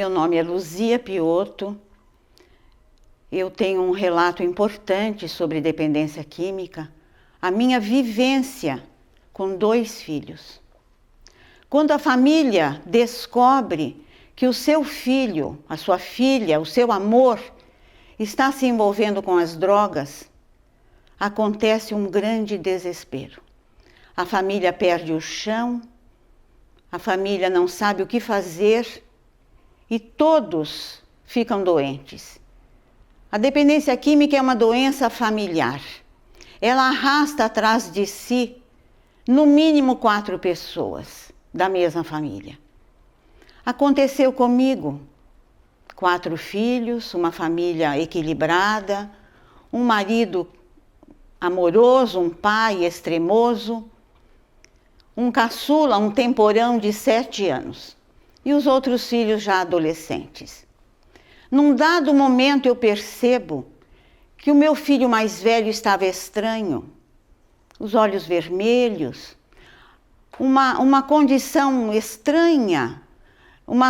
Meu nome é Luzia Piotto. Eu tenho um relato importante sobre dependência química, a minha vivência com 2 filhos. Quando a família descobre que o seu filho, a sua filha, o seu amor está se envolvendo com as drogas, acontece um grande desespero. A família perde o chão, a família não sabe o que fazer e todos ficam doentes. A dependência química é uma doença familiar. Ela arrasta atrás de si, no mínimo 4 pessoas da mesma família. Aconteceu comigo. 4 filhos, uma família equilibrada, um marido amoroso, um pai extremoso, um caçula, um temporão de 7 anos. E os outros filhos já adolescentes. Num dado momento eu percebo que o meu filho mais velho estava estranho, os olhos vermelhos, uma condição estranha,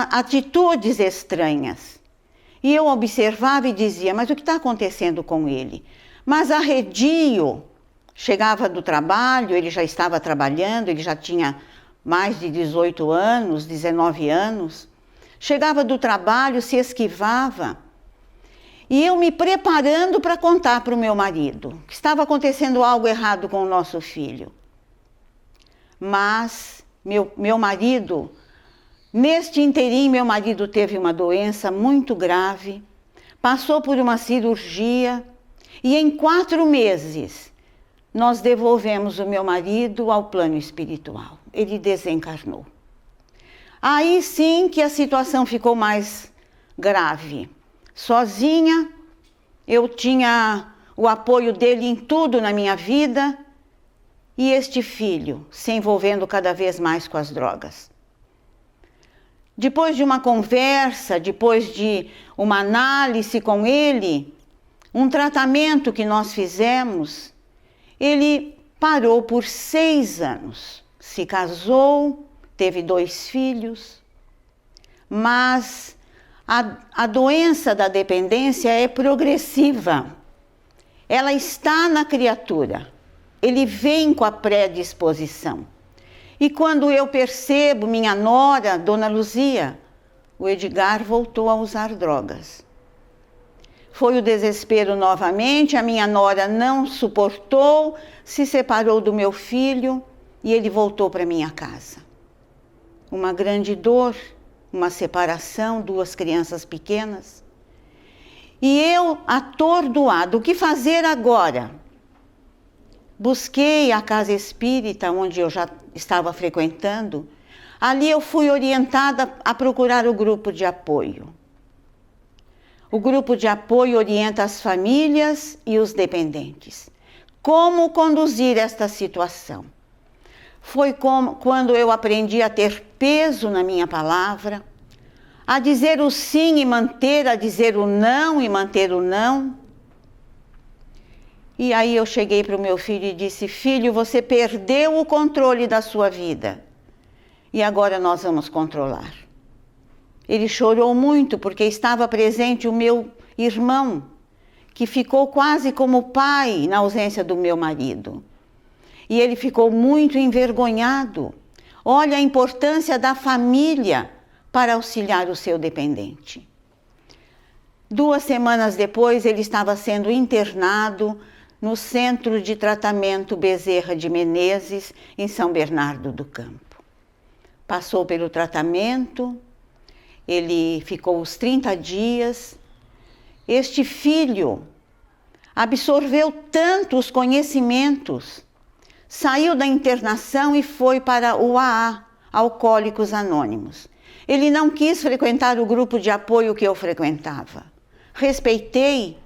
atitudes estranhas. E eu observava e dizia, mas o que está acontecendo com ele? Mas arredio, chegava do trabalho, ele já estava trabalhando, ele já tinha mais de 18 anos, 19 anos. Chegava do trabalho, se esquivava. E eu me preparando para contar para o meu marido que estava acontecendo algo errado com o nosso filho. Mas meu marido, neste interim, meu marido teve uma doença muito grave, passou por uma cirurgia e em 4 meses nós devolvemos o meu marido ao plano espiritual. Ele desencarnou. Aí sim que a situação ficou mais grave. Sozinha, eu tinha o apoio dele em tudo na minha vida e este filho se envolvendo cada vez mais com as drogas. Depois de uma conversa, depois de uma análise com ele, um tratamento que nós fizemos, ele parou por 6 anos, se casou, teve 2 filhos, mas a doença da dependência é progressiva. Ela está na criatura. Ele vem com a predisposição. E quando eu percebo minha nora, Dona Luzia, o Edgar voltou a usar drogas. Foi o desespero novamente, a minha nora não suportou, se separou do meu filho e ele voltou para minha casa. Uma grande dor, uma separação, 2 crianças pequenas. E eu, atordoado, o que fazer agora? Busquei a casa espírita, onde eu já estava frequentando. Ali eu fui orientada a procurar o grupo de apoio. O grupo de apoio orienta as famílias e os dependentes. Como conduzir esta situação? Foi quando eu aprendi a ter peso na minha palavra, a dizer o sim e manter, a dizer o não e manter o não. E aí eu cheguei para o meu filho e disse, filho, você perdeu o controle da sua vida e agora nós vamos controlar. Ele chorou muito porque estava presente o meu irmão, que ficou quase como pai na ausência do meu marido. E ele ficou muito envergonhado. Olha a importância da família para auxiliar o seu dependente. 2 semanas depois, ele estava sendo internado no Centro de Tratamento Bezerra de Menezes, em São Bernardo do Campo. Passou pelo tratamento, ele ficou os 30 dias. Este filho absorveu tanto os conhecimentos, saiu da internação e foi para o AA, Alcoólicos Anônimos. Ele não quis frequentar o grupo de apoio que eu frequentava. Respeitei.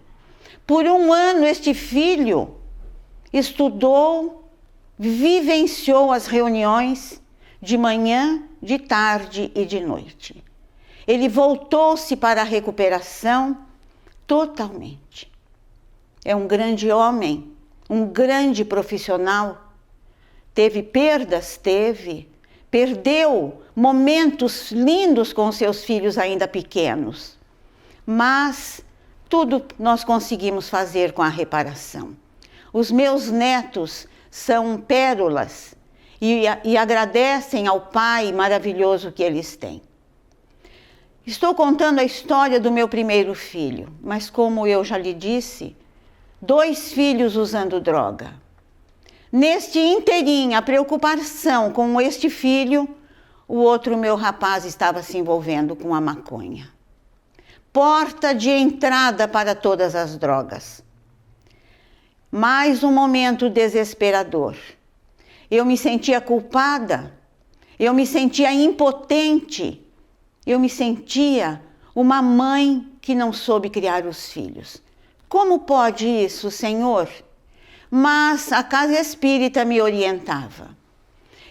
Por 1 ano este filho estudou, vivenciou as reuniões de manhã, de tarde e de noite. Ele voltou-se para a recuperação totalmente. É um grande homem, um grande profissional. Teve perdas? Teve. perdeu momentos lindos com seus filhos ainda pequenos. Mas tudo nós conseguimos fazer com a reparação. Os meus netos são pérolas e agradecem ao Pai maravilhoso que eles têm. Estou contando a história do meu primeiro filho, mas como eu já lhe disse, 2 filhos usando droga. Neste inteirinho, a preocupação com este filho, o outro meu rapaz estava se envolvendo com a maconha. Porta de entrada para todas as drogas. Mais um momento desesperador. Eu me sentia culpada, eu me sentia impotente, eu me sentia uma mãe que não soube criar os filhos. Como pode isso, Senhor? Mas a casa espírita me orientava.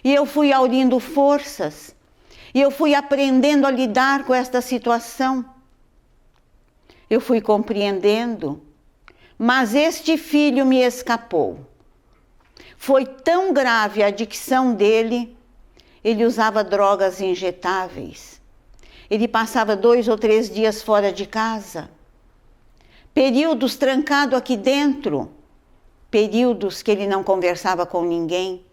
E eu fui aurindo forças, e eu fui aprendendo a lidar com esta situação. Eu fui compreendendo, mas este filho me escapou. Foi tão grave a adicção dele, ele usava drogas injetáveis. Ele passava 2 ou 3 dias fora de casa. Períodos trancado aqui dentro. Períodos que ele não conversava com ninguém.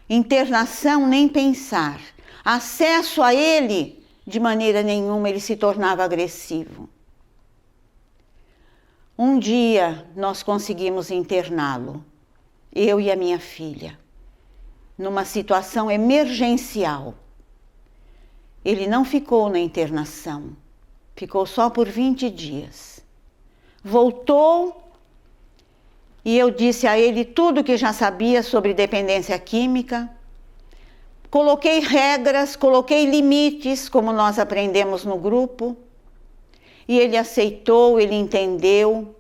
Internação, nem pensar. Acesso a ele, de maneira nenhuma, ele se tornava agressivo. Um dia nós conseguimos interná-lo, eu e a minha filha, numa situação emergencial. Ele não ficou na internação, ficou só por 20 dias. Voltou e eu disse a ele tudo que já sabia sobre dependência química. Coloquei regras, coloquei limites, como nós aprendemos no grupo. E ele aceitou, ele entendeu.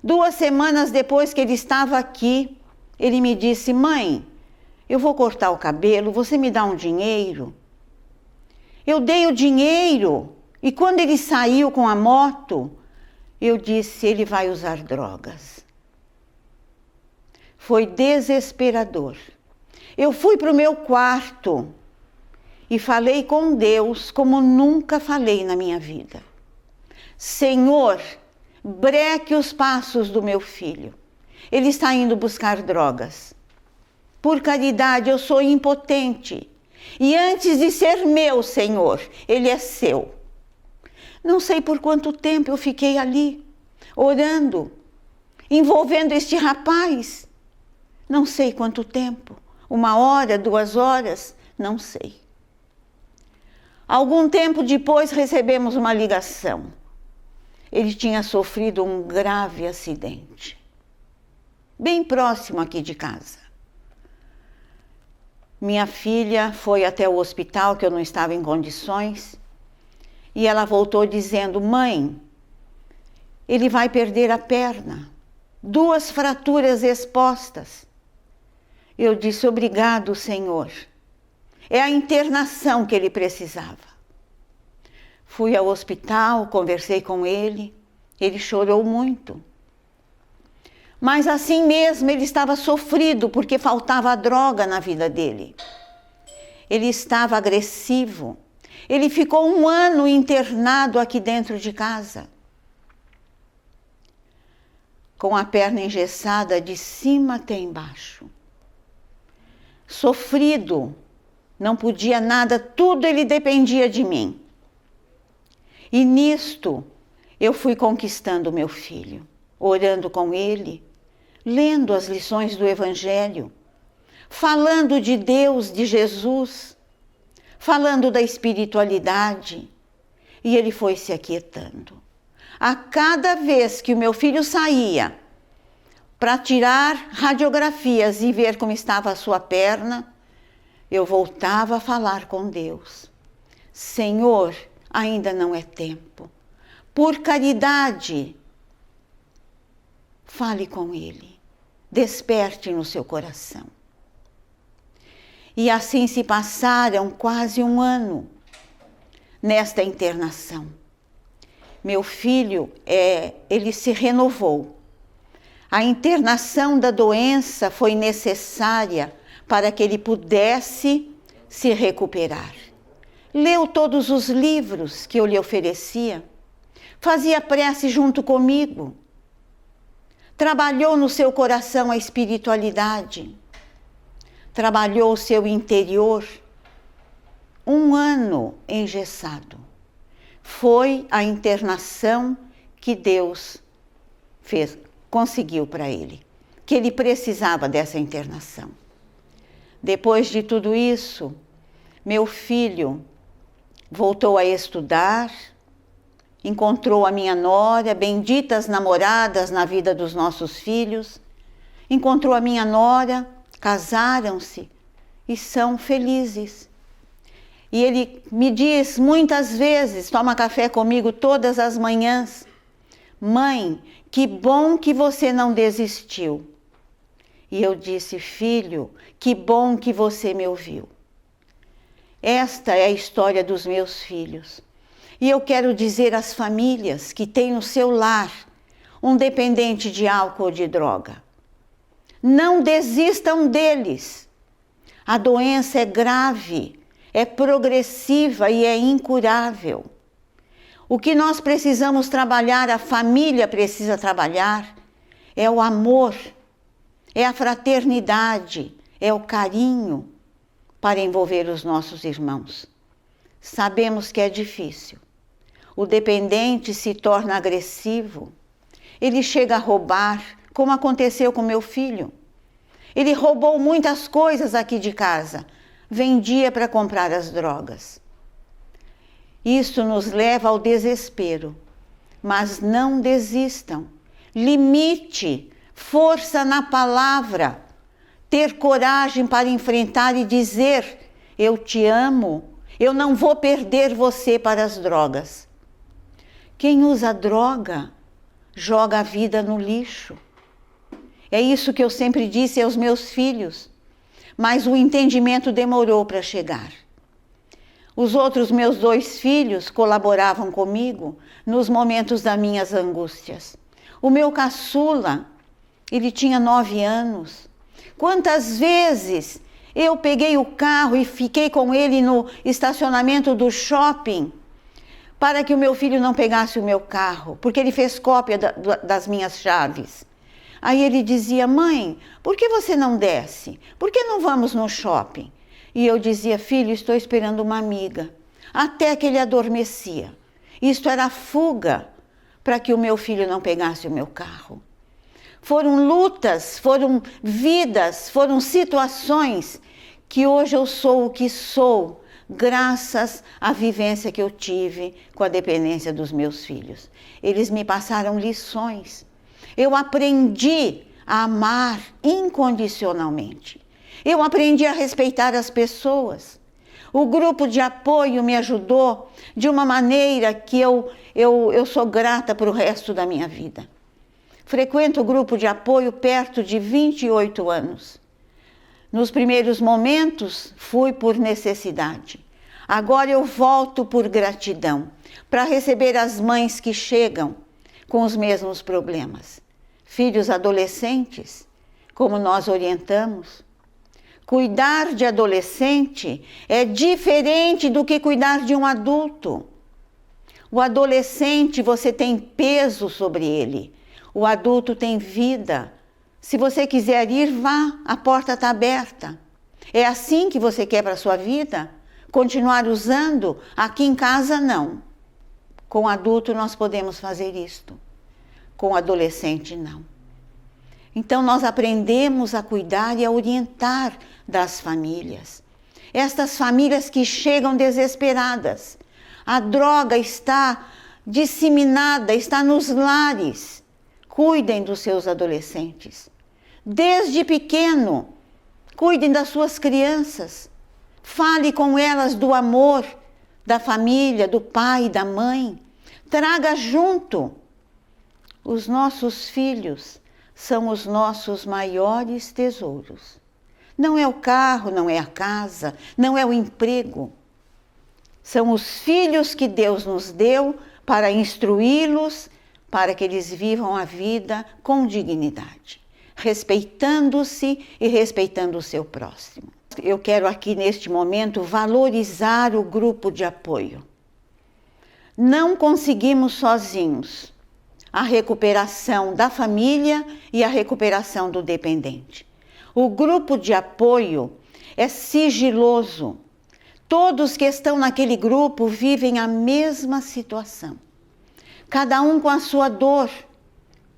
2 semanas depois que ele estava aqui, ele me disse: mãe, eu vou cortar o cabelo, você me dá um dinheiro? Eu dei o dinheiro e quando ele saiu com a moto, eu disse: ele vai usar drogas. Foi desesperador. Eu fui para o meu quarto e falei com Deus como nunca falei na minha vida. Senhor, breque os passos do meu filho. Ele está indo buscar drogas. Por caridade, eu sou impotente. E antes de ser meu, Senhor, ele é seu. Não sei por quanto tempo eu fiquei ali, orando, envolvendo este rapaz. Não sei quanto tempo. 1 hora, 2 horas, não sei. Algum tempo depois recebemos uma ligação. Ele tinha sofrido um grave acidente, bem próximo aqui de casa. Minha filha foi até o hospital, que eu não estava em condições, e ela voltou dizendo: mãe, ele vai perder a perna, 2 fraturas expostas. Eu disse: obrigado, Senhor. É a internação que ele precisava. Fui ao hospital, conversei com ele chorou muito. Mas assim mesmo ele estava sofrido porque faltava droga na vida dele. Ele estava agressivo. Ele ficou 1 ano internado aqui dentro de casa, com a perna engessada de cima até embaixo. Sofrido, não podia nada, tudo ele dependia de mim. E nisto, eu fui conquistando meu filho, orando com ele, lendo as lições do Evangelho, falando de Deus, de Jesus, falando da espiritualidade, e ele foi se aquietando. A cada vez que o meu filho saía para tirar radiografias e ver como estava a sua perna, eu voltava a falar com Deus. Senhor, ainda não é tempo. Por caridade, fale com ele. Desperte no seu coração. E assim se passaram quase 1 ano nesta internação. Meu filho, ele se renovou. A internação da doença foi necessária para que ele pudesse se recuperar. Leu todos os livros que eu lhe oferecia, fazia prece junto comigo, trabalhou no seu coração a espiritualidade, trabalhou o seu interior. 1 ano engessado. Foi a internação que Deus conseguiu para ele, que ele precisava dessa internação. Depois de tudo isso, meu filho voltou a estudar, encontrou a minha nora, benditas namoradas na vida dos nossos filhos, encontrou a minha nora, casaram-se e são felizes. E ele me diz muitas vezes, toma café comigo todas as manhãs: mãe, que bom que você não desistiu. E eu disse: filho, que bom que você me ouviu. Esta é a história dos meus filhos. E eu quero dizer às famílias que têm no seu lar um dependente de álcool ou de droga: não desistam deles. A doença é grave, é progressiva e é incurável. O que nós precisamos trabalhar, a família precisa trabalhar, é o amor, é a fraternidade, é o carinho para envolver os nossos irmãos. Sabemos que é difícil. O dependente se torna agressivo, ele chega a roubar, como aconteceu com meu filho. Ele roubou muitas coisas aqui de casa, vendia para comprar as drogas. Isso nos leva ao desespero, mas não desistam. Limite, força na palavra, ter coragem para enfrentar e dizer: eu te amo, eu não vou perder você para as drogas. Quem usa droga joga a vida no lixo. É isso que eu sempre disse aos meus filhos, mas o entendimento demorou para chegar. Os outros meus 2 filhos colaboravam comigo nos momentos das minhas angústias. O meu caçula, ele tinha 9 anos. Quantas vezes eu peguei o carro e fiquei com ele no estacionamento do shopping para que o meu filho não pegasse o meu carro, porque ele fez cópia das minhas chaves. Aí ele dizia: mãe, por que você não desce? Por que não vamos no shopping? E eu dizia: filho, estou esperando uma amiga. Até que ele adormecia. Isto era fuga para que o meu filho não pegasse o meu carro. Foram lutas, foram vidas, foram situações que hoje eu sou o que sou, graças à vivência que eu tive com a dependência dos meus filhos. Eles me passaram lições. Eu aprendi a amar incondicionalmente. Eu aprendi a respeitar as pessoas. O grupo de apoio me ajudou de uma maneira que eu sou grata para o resto da minha vida. Frequento o grupo de apoio perto de 28 anos. Nos primeiros momentos, fui por necessidade. Agora eu volto por gratidão, para receber as mães que chegam com os mesmos problemas. Filhos adolescentes, como nós orientamos. Cuidar de adolescente é diferente do que cuidar de um adulto. O adolescente, você tem peso sobre ele. O adulto tem vida. Se você quiser ir, vá, a porta está aberta. É assim que você quer para a sua vida? Continuar usando? Aqui em casa, não. Com adulto nós podemos fazer isto. Com adolescente, não. Então nós aprendemos a cuidar e a orientar das famílias. Estas famílias que chegam desesperadas. A droga está disseminada, está nos lares. Cuidem dos seus adolescentes. Desde pequeno, cuidem das suas crianças. Fale com elas do amor da família, do pai e da mãe. Traga junto. Os nossos filhos são os nossos maiores tesouros. Não é o carro, não é a casa, não é o emprego. São os filhos que Deus nos deu para instruí-los, para que eles vivam a vida com dignidade, respeitando-se e respeitando o seu próximo. Eu quero aqui neste momento valorizar o grupo de apoio. Não conseguimos sozinhos a recuperação da família e a recuperação do dependente. O grupo de apoio é sigiloso. Todos que estão naquele grupo vivem a mesma situação. Cada um com a sua dor,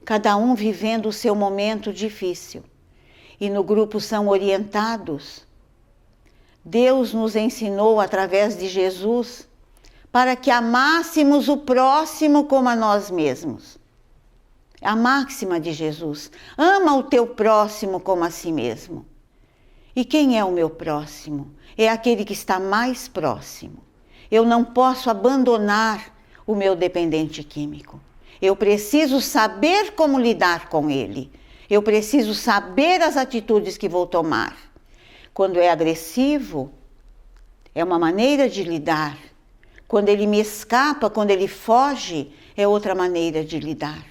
cada um vivendo o seu momento difícil. E no grupo são orientados. Deus nos ensinou através de Jesus para que amássemos o próximo como a nós mesmos. A máxima de Jesus: ama o teu próximo como a si mesmo. E quem é o meu próximo? É aquele que está mais próximo. Eu não posso abandonar o meu dependente químico. Eu preciso saber como lidar com ele. Eu preciso saber as atitudes que vou tomar. Quando é agressivo, é uma maneira de lidar. Quando ele me escapa, quando ele foge, é outra maneira de lidar.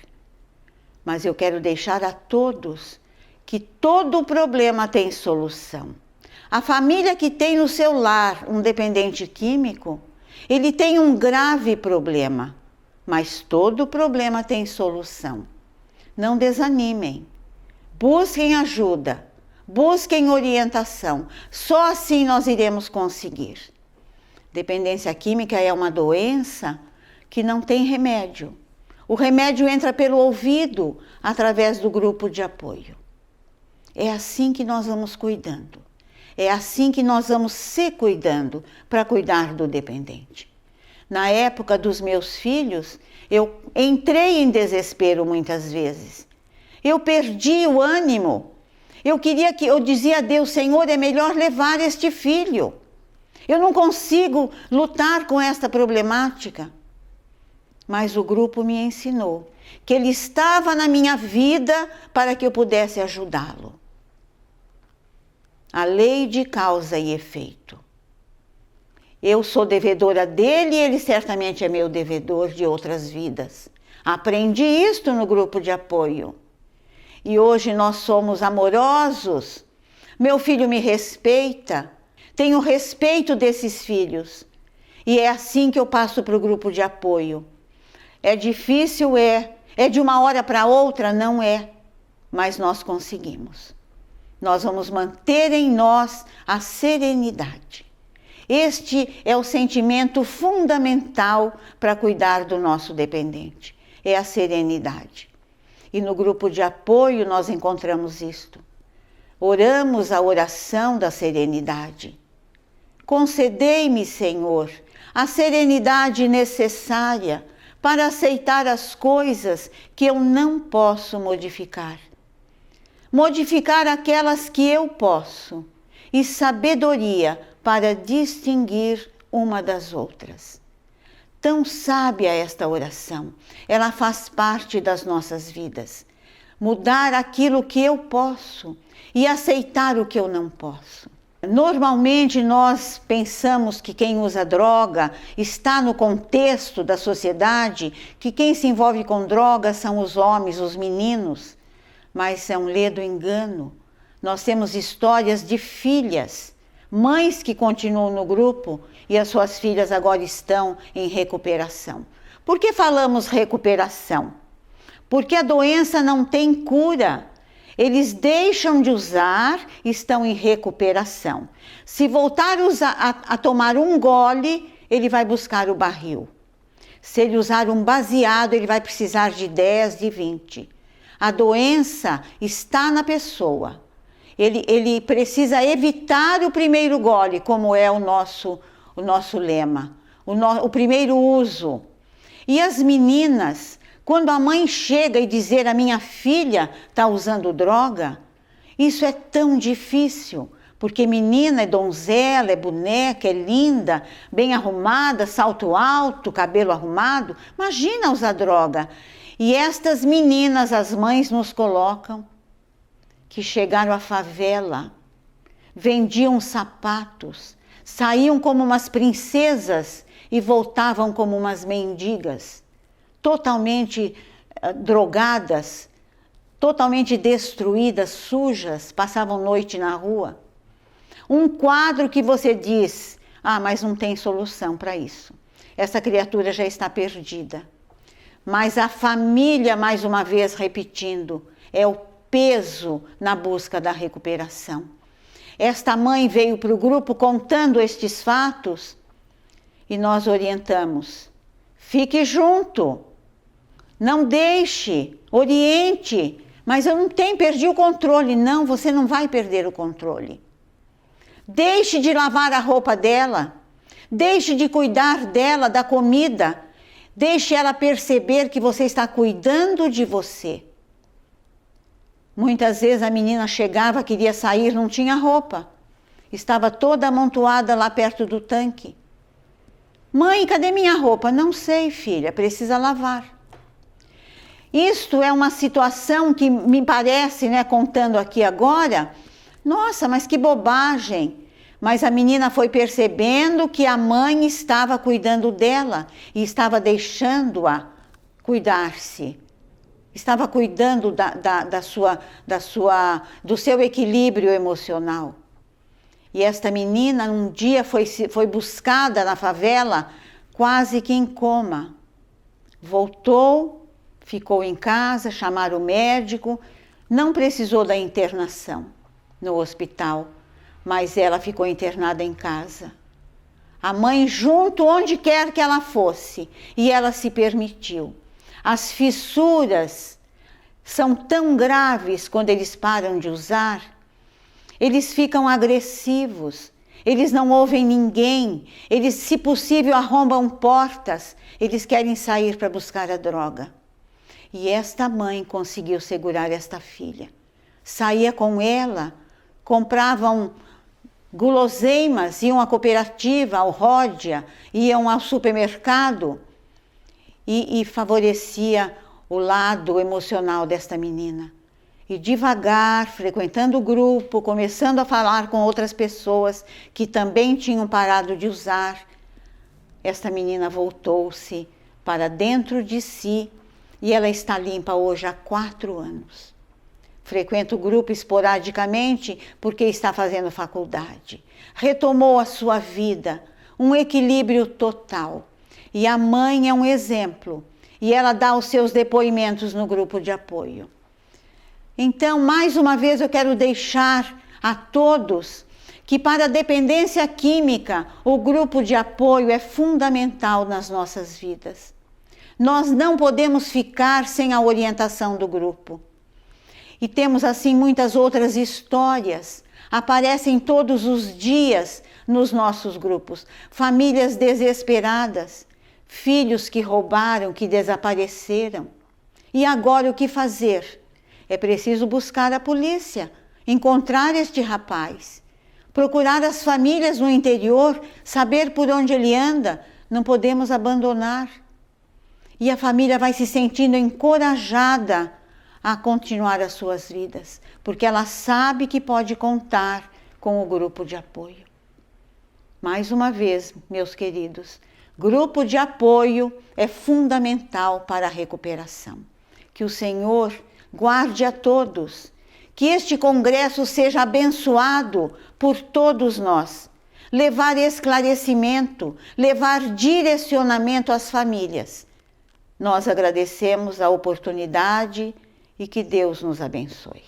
Mas eu quero deixar a todos que todo problema tem solução. A família que tem no seu lar um dependente químico, ele tem um grave problema, mas todo problema tem solução. Não desanimem, busquem ajuda, busquem orientação, só assim nós iremos conseguir. Dependência química é uma doença que não tem remédio. O remédio entra pelo ouvido, através do grupo de apoio. É assim que nós vamos cuidando. É assim que nós vamos se cuidando para cuidar do dependente. Na época dos meus filhos, eu entrei em desespero muitas vezes. Eu perdi o ânimo. Eu dizia a Deus: Senhor, é melhor levar este filho. Eu não consigo lutar com esta problemática. Mas o grupo me ensinou que ele estava na minha vida para que eu pudesse ajudá-lo. A lei de causa e efeito. Eu sou devedora dele e ele certamente é meu devedor de outras vidas. Aprendi isto no grupo de apoio. E hoje nós somos amorosos. Meu filho me respeita. Tenho respeito desses filhos. E é assim que eu passo para o grupo de apoio. É difícil, é de uma hora para outra, não é, mas nós conseguimos. Nós vamos manter em nós a serenidade. Este é o sentimento fundamental para cuidar do nosso dependente, é a serenidade. E no grupo de apoio nós encontramos isto. Oramos a oração da serenidade. Concedei-me, Senhor, a serenidade necessária para aceitar as coisas que eu não posso modificar. Modificar aquelas que eu posso e sabedoria para distinguir uma das outras. Tão sábia esta oração, ela faz parte das nossas vidas. Mudar aquilo que eu posso e aceitar o que eu não posso. Normalmente nós pensamos que quem usa droga está no contexto da sociedade, que quem se envolve com drogas são os homens, os meninos, mas é um ledo engano. Nós temos histórias de filhas, mães que continuam no grupo e as suas filhas agora estão em recuperação. Por que falamos recuperação? Porque a doença não tem cura. Eles deixam de usar, estão em recuperação. Se voltar a tomar um gole, ele vai buscar o barril. Se ele usar um baseado, ele vai precisar de 10, de 20. A doença está na pessoa. Ele precisa evitar o primeiro gole, como é o nosso lema. O primeiro uso. E as meninas, quando a mãe chega e dizer: a minha filha está usando droga, isso é tão difícil, porque menina é donzela, é boneca, é linda, bem arrumada, salto alto, cabelo arrumado. Imagina usar droga. E estas meninas, as mães nos colocam, que chegaram à favela, vendiam sapatos, saíam como umas princesas e voltavam como umas mendigas. Totalmente drogadas, totalmente destruídas, sujas, passavam noite na rua. Um quadro que você diz, mas não tem solução para isso. Essa criatura já está perdida. Mas a família, mais uma vez repetindo, é o peso na busca da recuperação. Esta mãe veio para o grupo contando estes fatos e nós orientamos. Fique junto, não deixe, oriente. Mas eu não tenho, perdi o controle. Não, você não vai perder o controle. Deixe de lavar a roupa dela. Deixe de cuidar dela, da comida. Deixe ela perceber que você está cuidando de você. Muitas vezes a menina chegava, queria sair, não tinha roupa. Estava toda amontoada lá perto do tanque. Mãe, cadê minha roupa? Não sei, filha, precisa lavar. Isto é uma situação que me parece, contando aqui agora, nossa, mas que bobagem. Mas a menina foi percebendo que a mãe estava cuidando dela e estava deixando-a cuidar-se. Estava cuidando do seu equilíbrio emocional. E esta menina um dia foi buscada na favela quase que em coma. Voltou. Ficou em casa, chamaram o médico, não precisou da internação no hospital, mas ela ficou internada em casa. A mãe junto onde quer que ela fosse, e ela se permitiu. As fissuras são tão graves quando eles param de usar, eles ficam agressivos, eles não ouvem ninguém, eles, se possível, arrombam portas, eles querem sair para buscar a droga. E esta mãe conseguiu segurar esta filha. Saía com ela, compravam guloseimas, iam à cooperativa, ao Ródia, iam ao supermercado e favorecia o lado emocional desta menina. E devagar, frequentando o grupo, começando a falar com outras pessoas que também tinham parado de usar, esta menina voltou-se para dentro de si. E ela está limpa hoje há 4 anos. Frequenta o grupo esporadicamente porque está fazendo faculdade. Retomou a sua vida, um equilíbrio total. E a mãe é um exemplo. E ela dá os seus depoimentos no grupo de apoio. Então, mais uma vez, eu quero deixar a todos que para a dependência química, o grupo de apoio é fundamental nas nossas vidas. Nós não podemos ficar sem a orientação do grupo. E temos assim muitas outras histórias. Aparecem todos os dias nos nossos grupos. Famílias desesperadas, filhos que roubaram, que desapareceram. E agora o que fazer? É preciso buscar a polícia, encontrar este rapaz, procurar as famílias no interior, saber por onde ele anda. Não podemos abandonar. E a família vai se sentindo encorajada a continuar as suas vidas, porque ela sabe que pode contar com o grupo de apoio. Mais uma vez, meus queridos, grupo de apoio é fundamental para a recuperação. Que o Senhor guarde a todos, que este congresso seja abençoado por todos nós, levar esclarecimento, levar direcionamento às famílias. Nós agradecemos a oportunidade e que Deus nos abençoe.